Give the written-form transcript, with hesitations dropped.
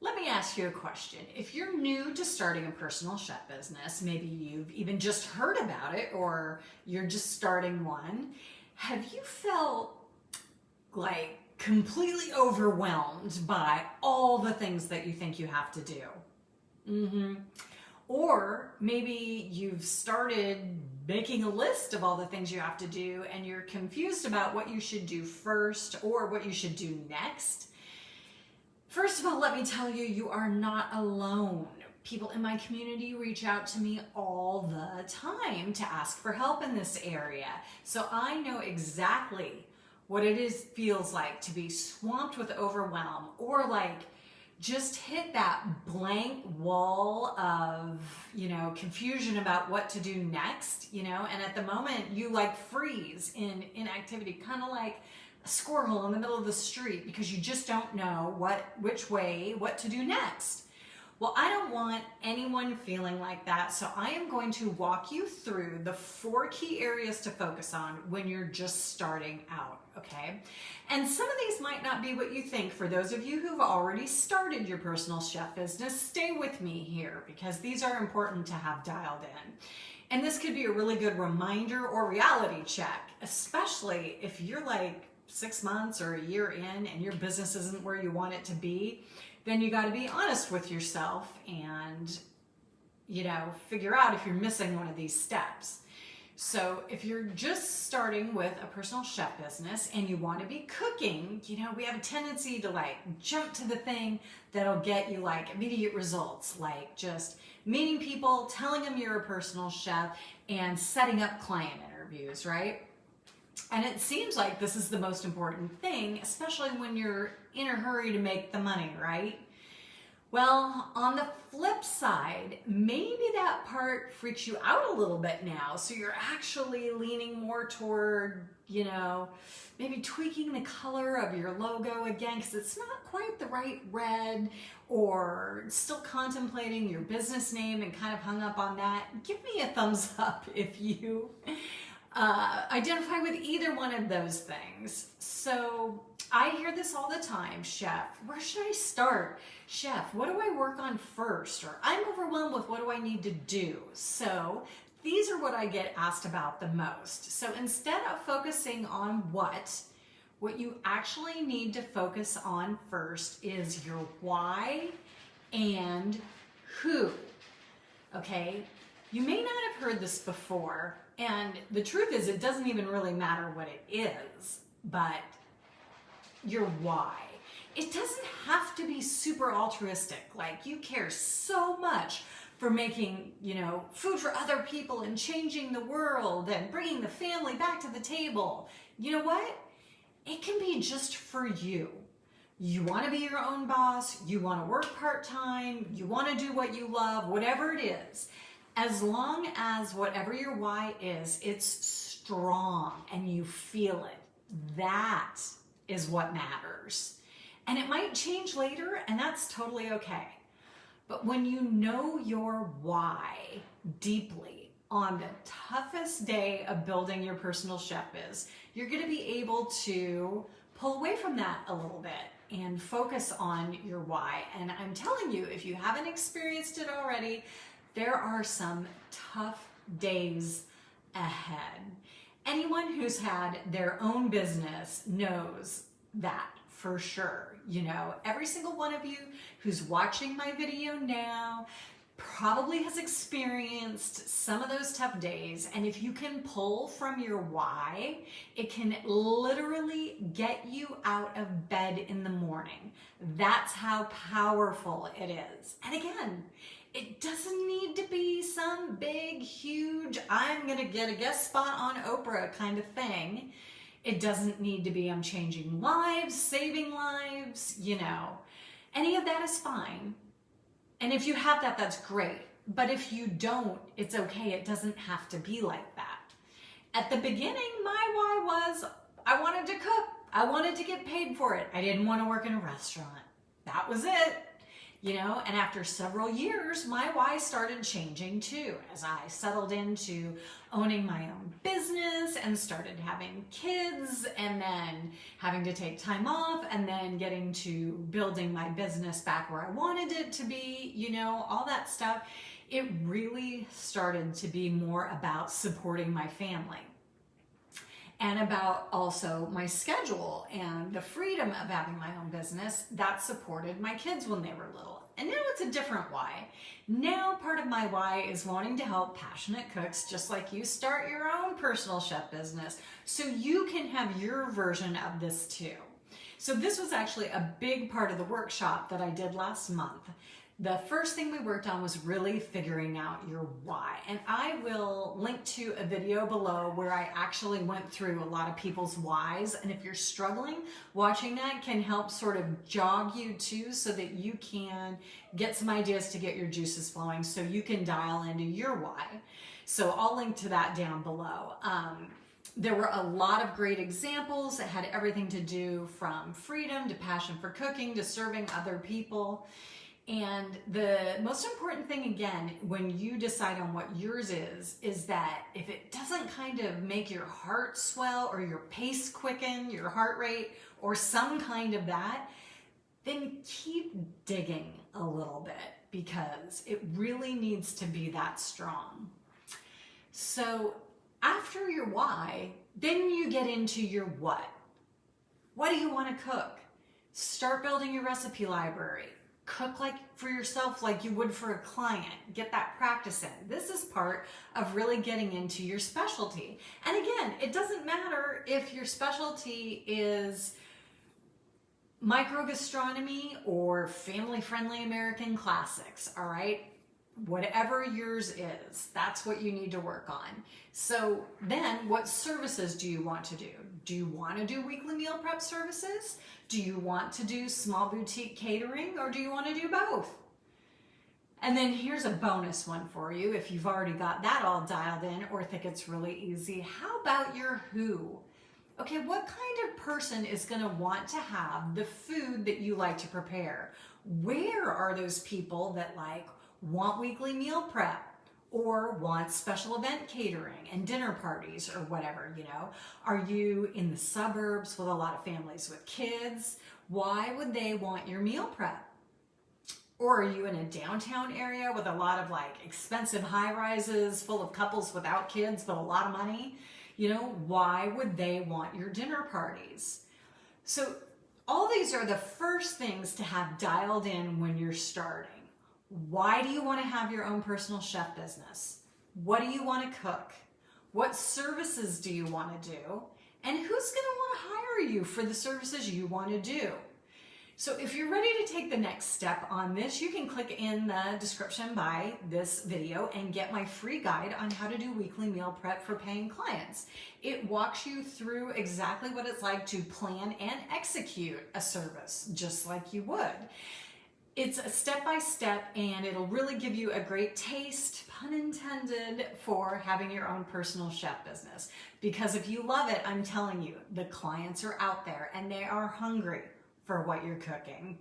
Let me ask you a question. If you're new to starting a personal chef business, maybe you've even just heard about it or you're just starting one, have you felt like completely overwhelmed by all the things that you think you have to do? Or maybe you've started making a list of all the things you have to do and you're confused about what you should do first or what you should do next. First of all, let me tell you, you are not alone. People in my community reach out to me all the time to ask for help in this area. So I know exactly what feels like to be swamped with overwhelm or like just hit that blank wall of, confusion about what to do next, and at the moment you like freeze in inactivity, kind of like a squirrel in the middle of the street because you just don't know what to do next. Well, I don't want anyone feeling like that, so I am going to walk you through the 4 key areas to focus on when you're just starting out, okay? And some of these might not be what you think. For those of you who've already started your personal chef business, stay with me here because these are important to have dialed in. And this could be a really good reminder or reality check, especially if you're like 6 months or a year in and your business isn't where you want it to be. Then you got to be honest with yourself and, figure out if you're missing one of these steps. So if you're just starting with a personal chef business and you want to be cooking, we have a tendency to jump to the thing that'll get you immediate results, like just meeting people, telling them you're a personal chef, and setting up client interviews, right? And it seems like this is the most important thing, especially when you're in a hurry to make the money, right? Well, on the flip side, maybe that part freaks you out a little bit now. So you're actually leaning more toward, maybe tweaking the color of your logo again because it's not quite the right red, or still contemplating your business name and kind of hung up on that. Give me a thumbs up if you identify with either one of those things. So I hear this all the time. Chef, where should I start? Chef, what do I work on first? Or I'm overwhelmed with what do I need to do? So these are what I get asked about the most. So instead of focusing on what you actually need to focus on first is your why and who. Okay? You may not have heard this before, and the truth is it doesn't even really matter what it is, but your why. It doesn't have to be super altruistic, like you care so much for making, food for other people and changing the world and bringing the family back to the table. You know what? It can be just for you. You want to be your own boss, you want to work part-time, you want to do what you love, whatever it is. As long as whatever your why is, it's strong and you feel it. That is what matters. And it might change later, and that's totally okay. But when you know your why deeply on the toughest day of building your personal chef biz, you're going to be able to pull away from that a little bit and focus on your why. And I'm telling you, if you haven't experienced it already, there are some tough days ahead. Anyone who's had their own business knows that for sure. Every single one of you who's watching my video now probably has experienced some of those tough days. And if you can pull from your why, it can literally get you out of bed in the morning. That's how powerful it is. And again, it doesn't need to be some big, huge, I'm going to get a guest spot on Oprah kind of thing. It doesn't need to be I'm changing lives, saving lives, Any of that is fine. And if you have that, that's great. But if you don't, it's okay. It doesn't have to be like that. At the beginning, my why was I wanted to cook. I wanted to get paid for it. I didn't want to work in a restaurant. That was it. And after several years, my why started changing too, as I settled into owning my own business and started having kids and then having to take time off and then getting to building my business back where I wanted it to be, all that stuff. It really started to be more about supporting my family and about also my schedule and the freedom of having my own business that supported my kids when they were little. And now it's a different why. Now part of my why is wanting to help passionate cooks just like you start your own personal chef business so you can have your version of this too. So this was actually a big part of the workshop that I did last month. The first thing we worked on was really figuring out your why. And I will link to a video below where I actually went through a lot of people's whys. And if you're struggling, watching that can help sort of jog you too so that you can get some ideas to get your juices flowing so you can dial into your why. So I'll link to that down below. There were a lot of great examples that had everything to do from freedom to passion for cooking to serving other people. And the most important thing, again, when you decide on what yours is that if it doesn't kind of make your heart swell or your pace quicken, your heart rate, or some kind of that, then keep digging a little bit because it really needs to be that strong. So after your why, then you get into your what. What do you want to cook? Start building your recipe library. Cook like for yourself like you would for a client. Get that practice in. This is part of really getting into your specialty. And again, it doesn't matter if your specialty is microgastronomy or family-friendly American classics, all right? Whatever yours is, that's what you need to work on. So then what services do you want to do? Do you want to do weekly meal prep services? Do you want to do small boutique catering, or do you want to do both? And then here's a bonus one for you if you've already got that all dialed in or think it's really easy. How about your who? Okay, what kind of person is going to want to have the food that you like to prepare? Where are those people that want weekly meal prep or want special event catering and dinner parties or whatever, Are you in the suburbs with a lot of families with kids? Why would they want your meal prep? Or are you in a downtown area with a lot of expensive high rises full of couples without kids but a lot of money? Why would they want your dinner parties? So all these are the first things to have dialed in when you're starting. Why do you want to have your own personal chef business? What do you want to cook? What services do you want to do? And who's going to want to hire you for the services you want to do? So if you're ready to take the next step on this, you can click in the description by this video and get my free guide on how to do weekly meal prep for paying clients. It walks you through exactly what it's like to plan and execute a service just like you would. It's a step-by-step, and it'll really give you a great taste, pun intended, for having your own personal chef business. Because if you love it, I'm telling you, the clients are out there and they are hungry for what you're cooking.